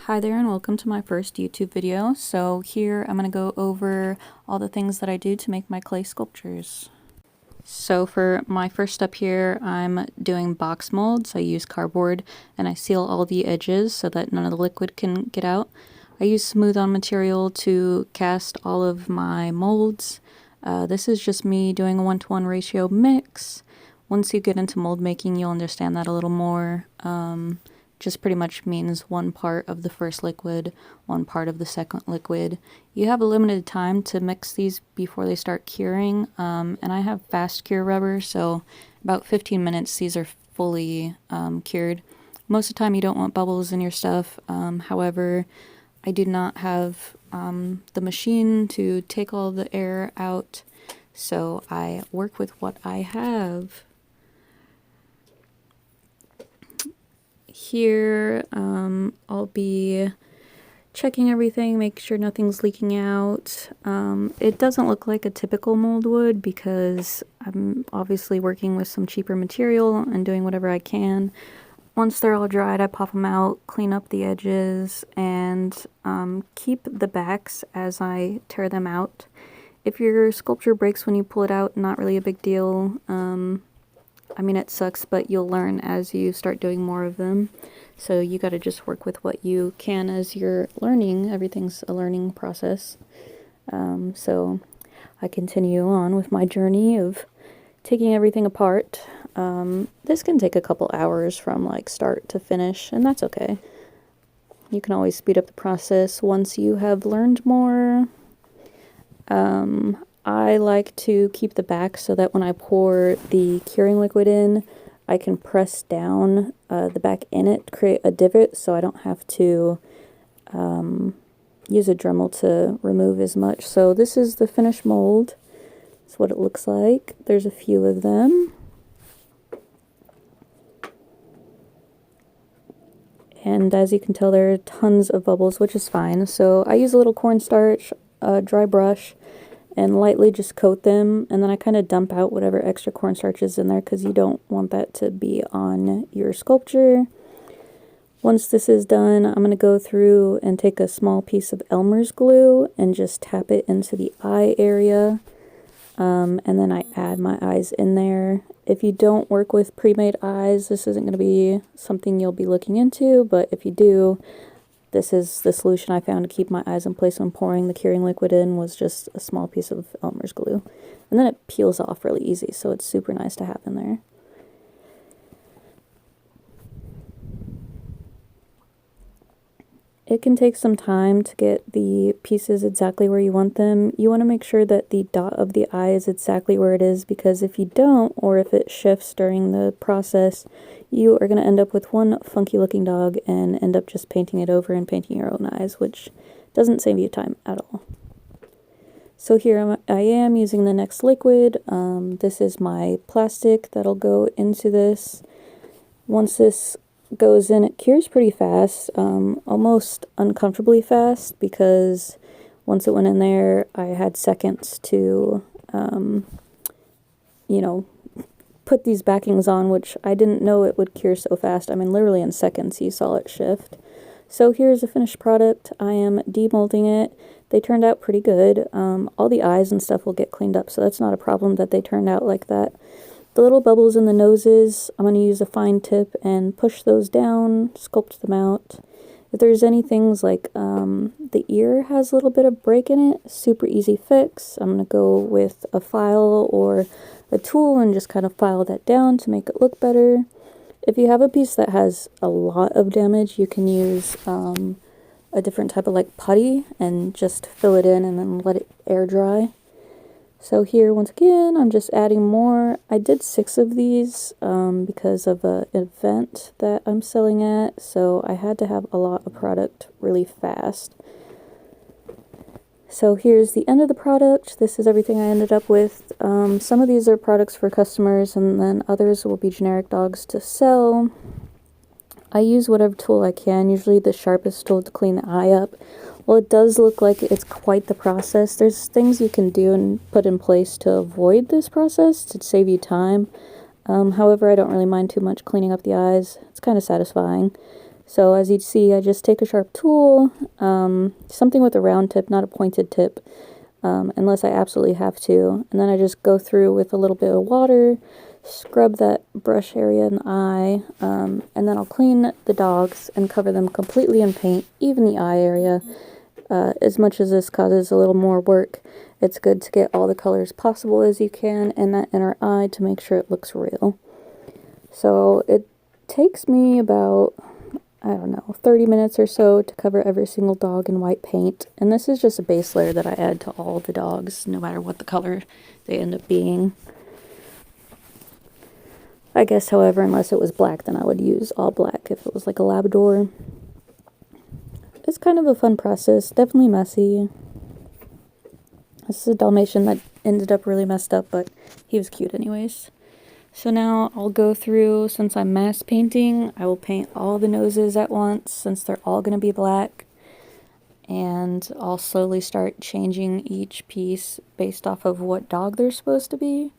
Hi there and welcome to my first YouTube video. So here I'm going to go over all the things that I do to make my clay sculptures. So for my first step here, I'm doing box molds. I use cardboard and I seal all the edges so that none of the liquid can get out. I use smooth on material to cast all of my molds. This is just me doing a 1-to-1 ratio mix. Once you get into mold making, you'll understand that a little more. Just pretty much means 1 part of the first liquid, 1 part of the second liquid. You have a limited time to mix these before they start curing, and I have fast cure rubber, so about 15 minutes these are fully cured. Most of the time you don't want bubbles in your stuff, however, I do not have the machine to take all the air out, so I work with what I have. Here, I'll be checking everything, make sure nothing's leaking out. It doesn't look like a typical mold would because I'm obviously working with some cheaper material and doing whatever I can. Once they're all dried, I pop them out, clean up the edges, and keep the backs as I tear them out. If your sculpture breaks when you pull it out, not really a big deal. I mean, it sucks, but you'll learn as you start doing more of them. So you got to just work with what you can as you're learning. Everything's a learning process. So I continue on with my journey of taking everything apart. This can take a couple hours from like start to finish, and that's okay. You can always speed up the process once you have learned more. I like to keep the back so that when I pour the curing liquid in, I can press down the back in it to create a divot so I don't have to use a Dremel to remove as much. So this is the finished mold. That's what it looks like. There's a few of them. And as you can tell, there are tons of bubbles, which is fine. So I use a little cornstarch, a dry brush, and lightly just coat them, and then I kind of dump out whatever extra cornstarch is in there because you don't want that to be on your sculpture. Once this is done, I'm going to go through and take a small piece of Elmer's glue and just tap it into the eye area, and then I add my eyes in there. If you don't work with pre-made eyes, this isn't going to be something you'll be looking into, but if you do, this is the solution I found to keep my eyes in place when pouring the curing liquid in, was just a small piece of Elmer's glue. And then it peels off really easy, so it's super nice to have in there. It can take some time to get the pieces exactly where you want them. You want to make sure that the dot of the eye is exactly where it is, because if you don't, or if it shifts during the process, you are going to end up with one funky looking dog and end up just painting it over and painting your own eyes, which doesn't save you time at all. So here I am using the next liquid. This is my plastic that'll go into this. Once this goes in, it cures pretty fast, almost uncomfortably fast, because once it went in there, I had seconds to, you know, put these backings on, which I didn't know it would cure so fast. I mean, literally in seconds you saw it shift. So here's a finished product. I am demolding it. They turned out pretty good. All the eyes and stuff will get cleaned up, so that's not a problem that they turned out like that. The little bubbles in the noses, I'm going to use a fine tip and push those down, sculpt them out. If there's any things like the ear has a little bit of break in it, super easy fix. I'm going to go with a file or a tool and just kind of file that down to make it look better. If you have a piece that has a lot of damage, you can use a different type of like putty and just fill it in and then let it air dry. So here, once again, I'm just adding more. I did 6 of these because of an event that I'm selling at, so I had to have a lot of product really fast. So here's the end of the product. This is everything I ended up with. Some of these are products for customers, and then others will be generic dogs to sell. I use whatever tool I can, usually the sharpest tool to clean the eye up. Well, it does look like it's quite the process. There's things you can do and put in place to avoid this process to save you time. However, I don't really mind too much cleaning up the eyes. It's kind of satisfying. So as you see, I just take a sharp tool, something with a round tip, not a pointed tip, unless I absolutely have to. And then I just go through with a little bit of water, scrub that brush area in the eye, and then I'll clean the dogs and cover them completely in paint, even the eye area. As much as this causes a little more work, it's good to get all the colors possible as you can in that inner eye to make sure it looks real. So it takes me about, I don't know, 30 minutes or so to cover every single dog in white paint. And this is just a base layer that I add to all the dogs, no matter what the color they end up being. I guess, however, unless it was black, then I would use all black if it was like a Labrador. It's kind of a fun process, definitely messy. This is a Dalmatian that ended up really messed up, but he was cute anyways. So now I'll go through, since I'm mass painting, I will paint all the noses at once since they're all going to be black. And I'll slowly start changing each piece based off of what dog they're supposed to be.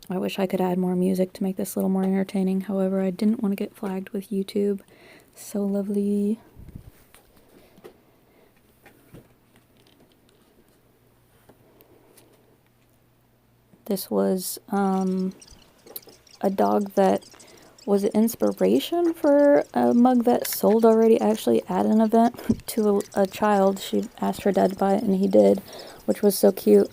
I wish I could add more music to make this a little more entertaining. However, I didn't want to get flagged with YouTube. So lovely. This was a dog that was an inspiration for a mug that sold already actually at an event to a child. She asked her dad to buy it and he did, which was so cute.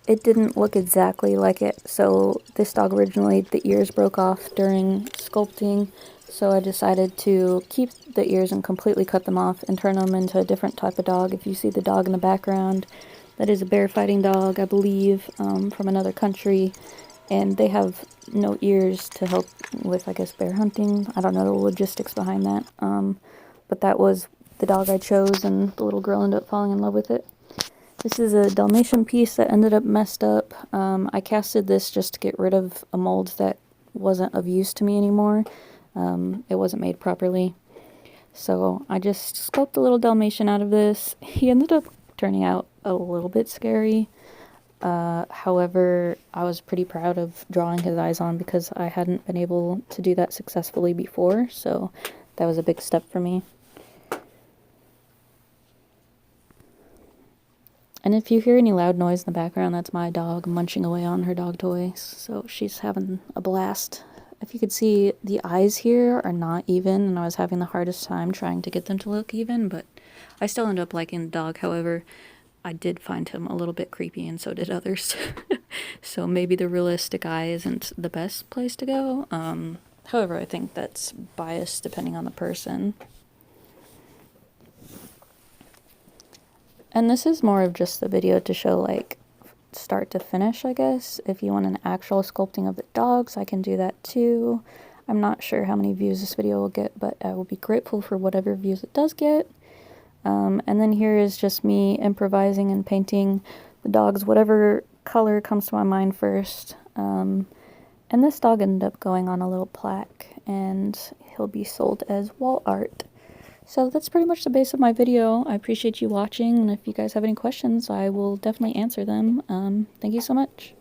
It didn't look exactly like it, so this dog originally, the ears broke off during sculpting, so I decided to keep the ears and completely cut them off and turn them into a different type of dog. If you see the dog in the background, that is a bear fighting dog, I believe, from another country, and they have no ears to help with, I guess, bear hunting. I don't know the logistics behind that, but that was the dog I chose, and the little girl ended up falling in love with it. This is a Dalmatian piece that ended up messed up. I casted this just to get rid of a mold that wasn't of use to me anymore. It wasn't made properly. So I just sculpted a little Dalmatian out of this. He ended up turning out a little bit scary. However, I was pretty proud of drawing his eyes on because I hadn't been able to do that successfully before. So that was a big step for me. And if you hear any loud noise in the background, that's my dog munching away on her dog toys. So she's having a blast. If you could see, the eyes here are not even, and I was having the hardest time trying to get them to look even, but I still ended up liking the dog. However, I did find him a little bit creepy, and so did others. So maybe the realistic eye isn't the best place to go. However, I think that's biased depending on the person. And this is more of just the video to show, like, start to finish, I guess. If you want an actual sculpting of the dogs, I can do that too. I'm not sure how many views this video will get, but I will be grateful for whatever views it does get. And then here is just me improvising and painting the dogs, whatever color comes to my mind first. And this dog ended up going on a little plaque, and he'll be sold as wall art. So that's pretty much the base of my video. I appreciate you watching, and if you guys have any questions, I will definitely answer them. Thank you so much.